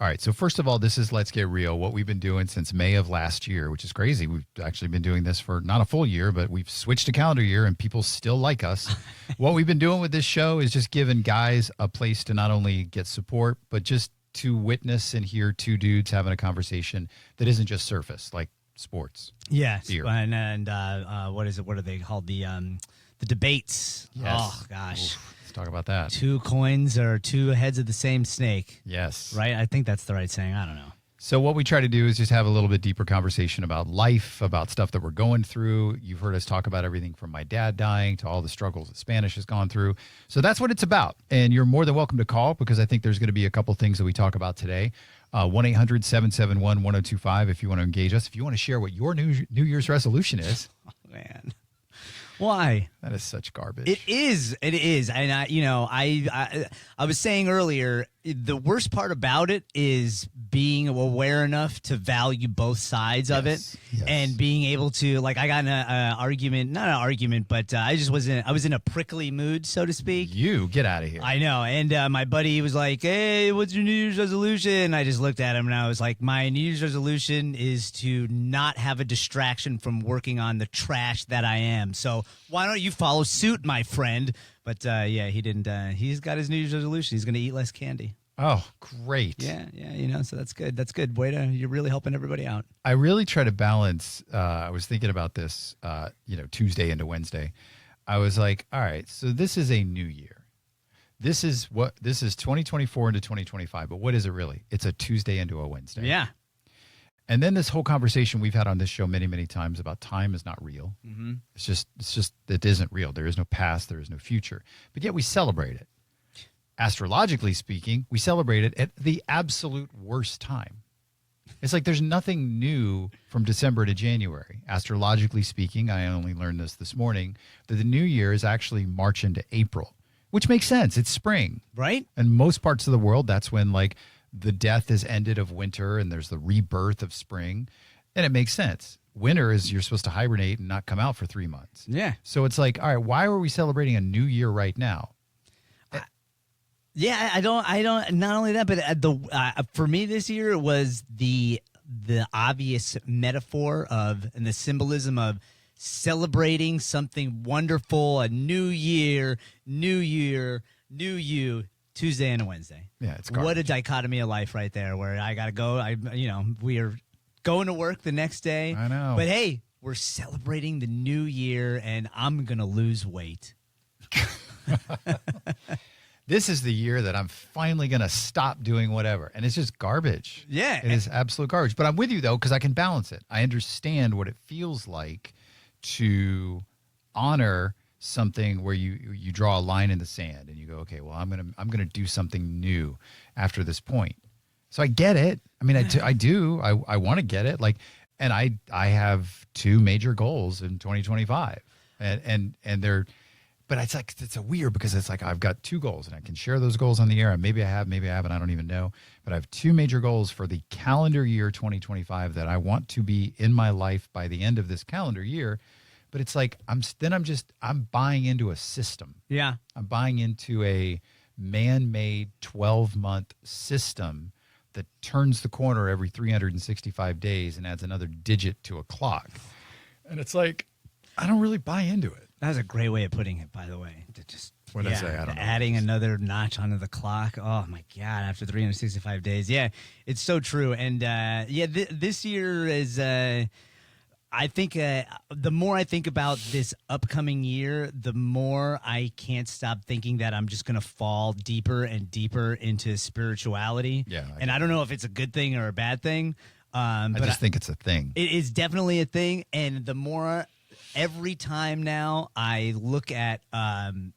All right. So first of all, this is Let's Get Real, what we've been doing since May of last year, which is crazy. We've actually been doing this for not a full year, but we've switched to calendar year and people still like us. What we've been doing with this show is just giving guys a place to not only get support, but just to witness and hear two dudes having a conversation that isn't just surface, like sports. Yes. Beer. And what is it? What are they called? The debates. Yes. Oh, gosh. Oof, let's talk about that. Two coins or two heads of the same snake. Yes. Right? I think that's the right saying. I don't know. So what we try to do is just have a little bit deeper conversation about life, about stuff that we're going through. You've heard us talk about everything from my dad dying to all the struggles that Spanish has gone through. So that's what it's about. And you're more than welcome to call because I think there's going to be a couple things that we talk about today. 1-800-771-1025 if you want to engage us. If you want to share what your New Year's resolution is. Oh, man. Why? That is such garbage. It is. It is. And I was saying earlier, the worst part about it is being aware enough to value both sides of it and being able to, like, I got in an argument, not an argument, but I was in a prickly mood, so to speak. You get out of here. I know. And my buddy was like, hey, what's your New Year's resolution? I just looked at him and I was like, my New Year's resolution is to not have a distraction from working on the trash that I am. So why don't you follow suit, my friend? But he didn't. He's got his New Year's resolution. He's going to eat less candy. Oh, great. Yeah, so that's good. That's good. You're really helping everybody out. I really try to balance. I was thinking about this, Tuesday into Wednesday. I was like, all right, so this is a new year. This is 2024 into 2025. But what is it really? It's a Tuesday into a Wednesday. Yeah. And then this whole conversation we've had on this show many, many times about time is not real. Mm-hmm. It's just it isn't real. There is no past. There is no future. But yet we celebrate it. Astrologically speaking, we celebrate it at the absolute worst time. It's like there's nothing new from December to January. Astrologically speaking, I only learned this morning, that the new year is actually March into April, which makes sense. It's spring. Right? In most parts of the world, that's when like the death is ended of winter and there's the rebirth of spring. And it makes sense. Winter is you're supposed to hibernate and not come out for 3 months. Yeah. So it's like, all right, why are we celebrating a new year right now? Yeah, I don't. Not only that, but for me this year was the obvious metaphor of and the symbolism of celebrating something wonderful, a new year, new you, Tuesday and a Wednesday. Yeah, it's garbage. What a dichotomy of life right there, where I gotta go. We are going to work the next day. I know, but hey, we're celebrating the new year, and I'm gonna lose weight. This is the year that I'm finally going to stop doing whatever. And it's just garbage. Yeah. It is absolute garbage. But I'm with you, though, because I can balance it. I understand what it feels like to honor something where you draw a line in the sand and you go, okay, well, I'm gonna do something new after this point. So I get it. I mean, I do. I want to get it. Like, and I have two major goals in 2025. And they're... But it's like it's a weird because it's like I've got two goals and I can share those goals on the air. And maybe I haven't. I don't even know. But I have two major goals for the calendar year 2025 that I want to be in my life by the end of this calendar year. But it's like I'm buying into a system. Yeah, I'm buying into a man-made 12-month system that turns the corner every 365 days and adds another digit to a clock. And it's like I don't really buy into it. That was a great way of putting it, by the way. What did I say? I don't know. Adding another notch onto the clock. Oh, my God, after 365 days. Yeah, it's so true. And, this year is, I think, the more I think about this upcoming year, the more I can't stop thinking that I'm just going to fall deeper and deeper into spirituality. Yeah. I don't know if it's a good thing or a bad thing. I just think it's a thing. It is definitely a thing. And the more... Every time now I look at, and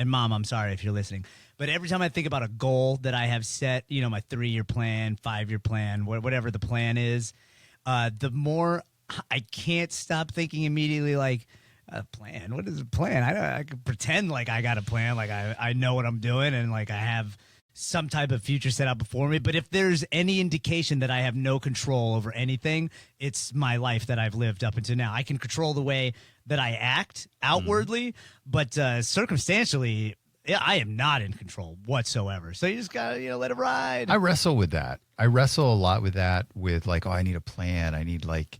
Mom, I'm sorry if you're listening, but every time I think about a goal that I have set, my 3-year plan, 5-year plan, whatever the plan is, the more I can't stop thinking immediately like, a plan? What is a plan? I can pretend like I got a plan, like I know what I'm doing and like I have some type of future set out before me. But if there's any indication that I have no control over anything, it's my life that I've lived up until now. I can control the way that I act outwardly, but circumstantially, I am not in control whatsoever. So you just gotta, let it ride. I wrestle with that. I wrestle a lot with that, with like, oh, I need a plan. I need like,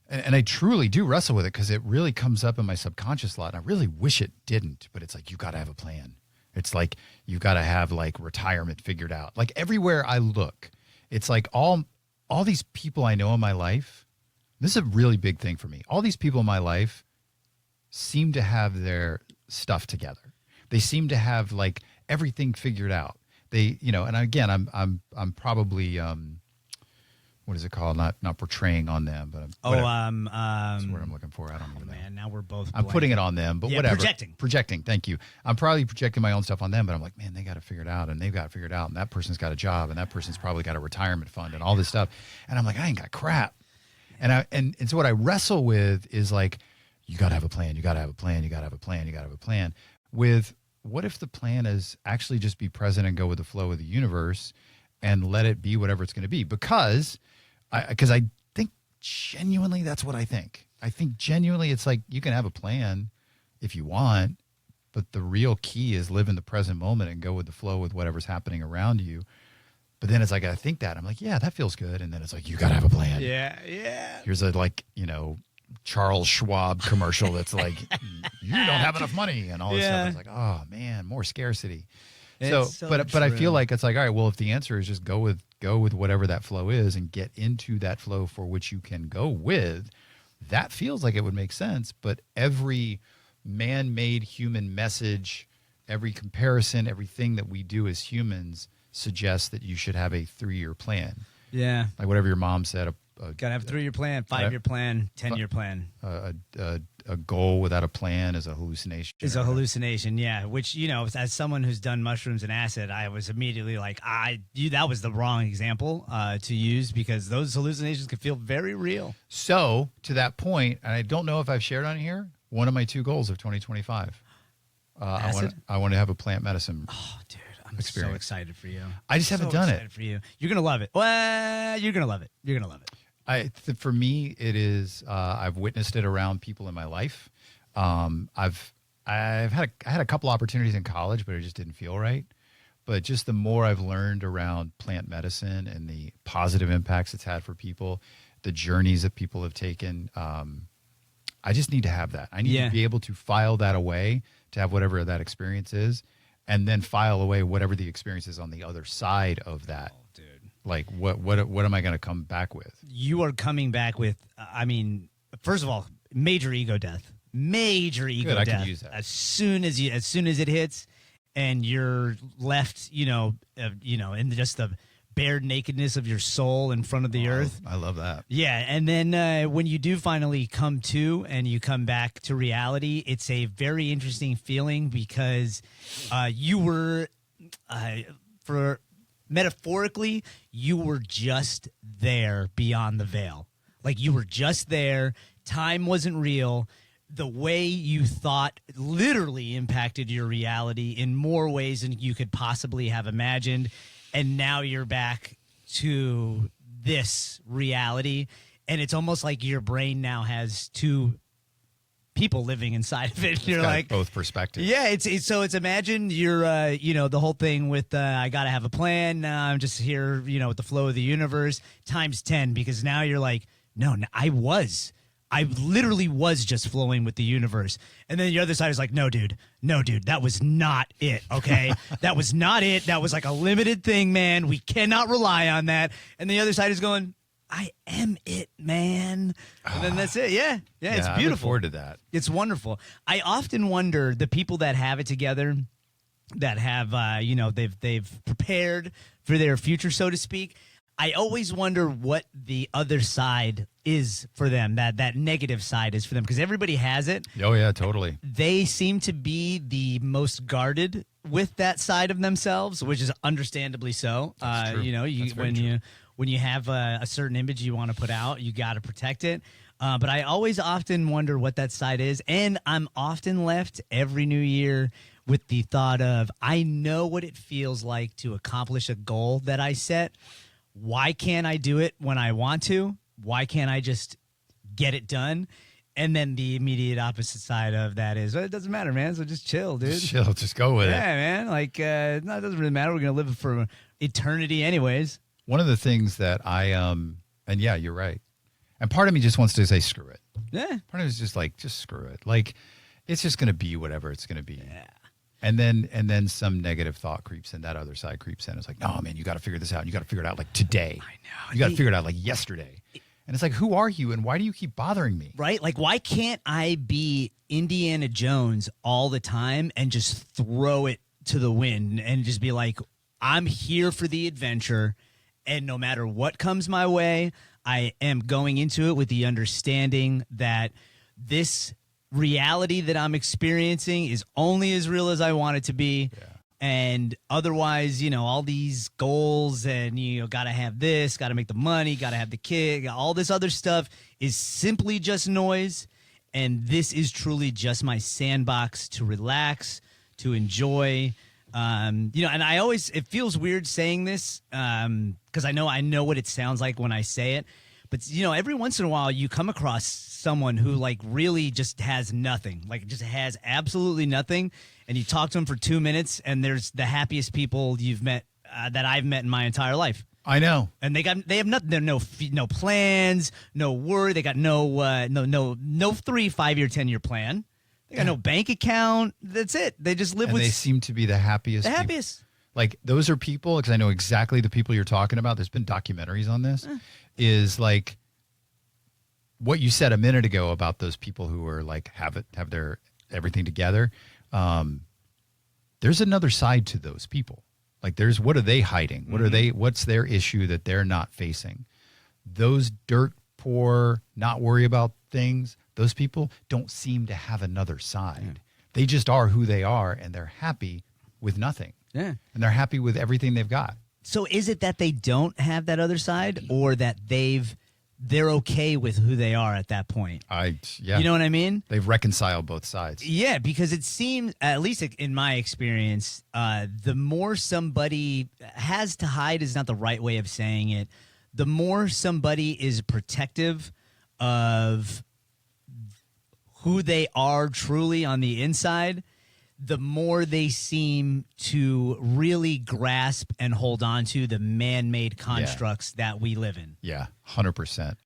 and I truly do wrestle with it because it really comes up in my subconscious a lot. And I really wish it didn't, but it's like, you got to have a plan. It's like, you got to have like retirement figured out. Like everywhere I look, it's like all these people I know in my life, this is a really big thing for me. All these people in my life seem to have their stuff together. They seem to have like everything figured out. They, and again, I'm probably, what is it called? Not portraying on them, but that's the word I'm looking for. I don't even know. Man, now we're both. I'm putting it on them, but whatever. Projecting. Thank you. I'm probably projecting my own stuff on them, but I'm like, man, they got to figure it out, and they've got to figure it out, and that person's got a job, and that person's probably got a retirement fund, and all this stuff, and I'm like, I ain't got crap, and so what I wrestle with is like, you got to have a plan. You got to have a plan. You got to have a plan. You got to have a plan. With what if the plan is actually just be present and go with the flow of the universe and let it be whatever it's going to be? Because I think genuinely that's what I think. I think genuinely it's like you can have a plan if you want, but the real key is live in the present moment and go with the flow with whatever's happening around you. But then it's like, I think that. I'm like, yeah, that feels good. And then it's like, you got to have a plan. Yeah. Here's a Charles Schwab commercial that's like, you don't have enough money and all this stuff. It's like, oh man, more scarcity. But I feel like it's like, all right, well, if the answer is just go with whatever that flow is and get into that flow for which you can go with, that feels like it would make sense. But every man-made human message, every comparison, everything that we do as humans suggests that you should have a 3-year plan. Yeah. Like whatever your mom said, gotta have a 3-year plan, 5-year plan, 10-year plan. A goal without a plan is a hallucination. Is a hallucination, yeah. Which, as someone who's done mushrooms and acid, I was immediately like, that was the wrong example to use because those hallucinations can feel very real. So to that point, and I don't know if I've shared on here, one of my 2 goals of 2025. I want to have a plant medicine. Oh, dude. I'm so excited for you. I just haven't done it. For you. You're going to love it. Well, you're going to love it. You're going to love it. For me, it is. I've witnessed it around people in my life. I had a couple opportunities in college, but it just didn't feel right. But just the more I've learned around plant medicine and the positive impacts it's had for people, the journeys that people have taken, I just need to have that. I need to be able to file that away to have whatever that experience is, and then file away whatever the experience is on the other side of that. Oh, dude. Like, what am I going to come back with? You are coming back with, first of all, major ego death. Major ego death. I could use that. As soon as it hits and you're left, in just the bare nakedness of your soul in front of the earth. I love that. Yeah, and then when you do finally come to and you come back to reality, it's a very interesting feeling because you were, metaphorically, you were just there beyond the veil. Like you were just there. Time wasn't real. The way you thought literally impacted your reality in more ways than you could possibly have imagined. And now you're back to this reality. And it's almost like your brain now has 2 people living inside of it. You're like both perspectives. Yeah, it's imagine you're the whole thing with I gotta have a plan. I'm just here, with the flow of the universe times 10 because now you're like, no, I literally was just flowing with the universe. And then the other side is like, no, dude, that was not it, okay? That was not it. That was like a limited thing, man. We cannot rely on that. And the other side is going, I am it, man. And then that's it. Yeah, it's beautiful. I look forward to that. It's wonderful. I often wonder the people that have it together, that have, they've prepared for their future, so to speak. I always wonder what the other side is for them, that negative side is for them, because everybody has it. Oh, yeah, totally. They seem to be the most guarded with that side of themselves, which is understandably so. That's true. When you have a certain image you want to put out, you got to protect it. But I always often wonder what that side is, and I'm often left every new year with the thought of, I know what it feels like to accomplish a goal that I set. Why can't I do it when I want to? Why can't I just get it done? And then the immediate opposite side of that is, well, it doesn't matter, man. So just chill, dude. Just chill. Just go with it. Yeah, man. Like, no, it doesn't really matter. We're going to live for eternity anyways. One of the things that and yeah, you're right. And part of me just wants to say, screw it. Yeah. Part of me is just like, just screw it. Like, it's just going to be whatever it's going to be. Yeah. And then some negative thought creeps in. That other side creeps in. It's like, no, man, you got to figure this out. You got to figure it out like today. I know. You got to figure it out like yesterday. And it's like, who are you and why do you keep bothering me? Right? Like, why can't I be Indiana Jones all the time and just throw it to the wind and just be like, I'm here for the adventure, and no matter what comes my way, I am going into it with the understanding that this reality that I'm experiencing is only as real as I want it to be. Yeah. And otherwise, you know, all these goals and, you know, got to have this, got to make the money, got to have the kid, all this other stuff is simply just noise. And this is truly just my sandbox to relax, to enjoy. You know, and I always, it feels weird saying this because I know what it sounds like when I say it. But, you know, every once in a while you come across someone who, like, really just has nothing, like, just has absolutely nothing. And you talk to them for 2 minutes, and there's the happiest people you've met that I've met in my entire life. I know. And they have nothing. There are no plans, no worry. They got no 3, 5 year, 10-year plan. They got no bank account. That's it. They just live And with. they seem to be the happiest. The people. happiest. Like, those are people, because I know exactly the people you're talking about. There's been documentaries on this. Is like what you said a minute ago about those people who are like have their everything together. There's another side to those people. Like, what are they hiding? What are they? What's their issue that they're not facing? Those dirt poor, not worry about things. Those people don't seem to have another side. They just are who they are, and they're happy with nothing. Yeah. And they're happy with everything they've got. So is it that they don't have that other side, or that they're okay with who they are at that point? Yeah. You know what I mean? They've reconciled both sides. Yeah, because it seems, at least in my experience, the more somebody has to hide is not the right way of saying it. The more somebody is protective of who they are truly on the inside, the more they seem to really grasp and hold on to the man-made constructs that we live in. Yeah, 100%.